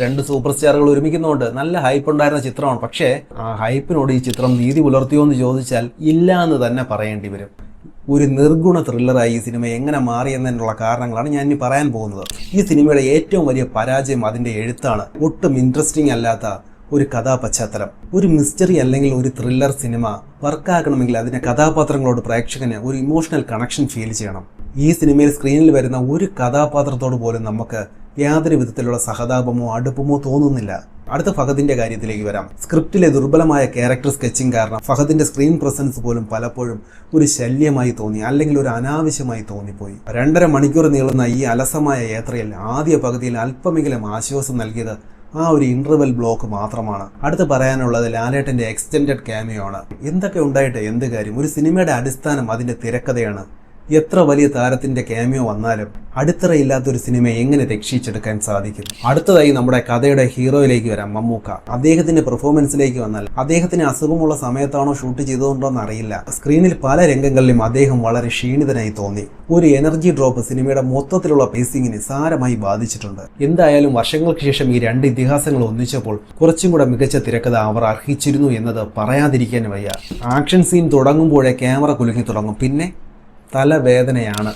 രണ്ട് സൂപ്പർ സ്റ്റാറുകൾ ഒരുമിക്കുന്നുണ്ട്. നല്ല ഹൈപ്പ് ഉണ്ടായിരുന്ന ചിത്രമാണ്. പക്ഷേ ആ ഹൈപ്പിനോട് ഈ ചിത്രം നീതി പുലർത്തിയോ എന്ന് ചോദിച്ചാൽ ഇല്ല എന്ന് തന്നെ പറയേണ്ടി വരും. ഒരു നിർഗുണ ത്രില്ലറായി ഈ സിനിമ എങ്ങനെ മാറിയെന്നതിനുള്ള കാരണങ്ങളാണ് ഞാൻ ഇനി പറയാൻ പോകുന്നത്. ഈ സിനിമയുടെ ഏറ്റവും വലിയ പരാജയം അതിൻ്റെ എഴുത്താണ്. ഒട്ടും ഇൻട്രസ്റ്റിംഗ് അല്ലാത്ത ഒരു കഥാപശ്ചാത്തലം. ഒരു മിസ്റ്ററി അല്ലെങ്കിൽ ഒരു ത്രില്ലർ സിനിമ വർക്കാക്കണമെങ്കിൽ അതിൻ്റെ കഥാപാത്രങ്ങളോട് പ്രേക്ഷകന് ഒരു ഇമോഷണൽ കണക്ഷൻ ഫീൽ ചെയ്യണം. ഈ സിനിമയിൽ സ്ക്രീനിൽ വരുന്ന ഒരു കഥാപാത്രത്തോട് പോലും നമുക്ക് യാതൊരു വിധത്തിലുള്ള സഹതാപമോ അടുപ്പമോ തോന്നുന്നില്ല. അടുത്ത ഫഹദിന്റെ കാര്യത്തിലേക്ക് വരാം. സ്ക്രിപ്റ്റിലെ ദുർബലമായ ക്യാരക്ടർ സ്കെച്ചിങ് കാരണം ഫഹദിന്റെ സ്ക്രീൻ പ്രസൻസ് പോലും പലപ്പോഴും ഒരു ശല്യമായി തോന്നി, അല്ലെങ്കിൽ ഒരു അനാവശ്യമായി തോന്നിപ്പോയി. 2.5 മണിക്കൂർ നീളുന്ന ഈ അലസമായ യാത്രയിൽ ആദ്യ പകുതിയിൽ അല്പമെങ്കിലും ആശ്വാസം നൽകിയത് ആ ഒരു ഇന്റർവെൽ ബ്ലോക്ക് മാത്രമാണ്. അടുത്ത് പറയാനുള്ളത് ലാലേട്ടന്റെ എക്സ്റ്റെൻഡഡ് ക്യാമിയോ ആണ്. എന്തൊക്കെ ഉണ്ടായിട്ട് എന്ത് കാര്യം? ഒരു സിനിമയുടെ അടിസ്ഥാനം അതിന്റെ തിരക്കഥയാണ്. എത്ര വലിയ താരത്തിന്റെ ക്യാമിയോ വന്നാലും അടിത്തറയില്ലാത്തൊരു സിനിമയെ എങ്ങനെ രക്ഷിച്ചെടുക്കാൻ സാധിക്കും? അടുത്തതായി നമ്മുടെ കഥയുടെ ഹീറോയിലേക്ക് വരാം, മമ്മൂക്ക. അദ്ദേഹത്തിന്റെ പെർഫോമൻസിലേക്ക് വന്നാൽ അദ്ദേഹത്തിന് അസുഖമുള്ള സമയത്താണോ ഷൂട്ട് ചെയ്തതുകൊണ്ടോന്ന് അറിയില്ല, സ്ക്രീനിൽ പല രംഗങ്ങളിലും അദ്ദേഹം വളരെ ക്ഷീണിതനായി തോന്നി. ഒരു എനർജി ഡ്രോപ്പ് സിനിമയുടെ മൊത്തത്തിലുള്ള പേസിങ്ങിനെ സാരമായി ബാധിച്ചിട്ടുണ്ട്. എന്തായാലും വർഷങ്ങൾക്ക് ശേഷം ഈ രണ്ട് ഇതിഹാസങ്ങൾ ഒന്നിച്ചപ്പോൾ കുറച്ചും കൂടെ മികച്ച തിരക്കഥ അവർ അർഹിച്ചിരുന്നു എന്നത് പറയാതിരിക്കാൻ വയ്യ. ആക്ഷൻ സീൻ തുടങ്ങുമ്പോഴേ ക്യാമറ കുലുങ്ങി തുടങ്ങും, പിന്നെ തലവേദനയാണ്.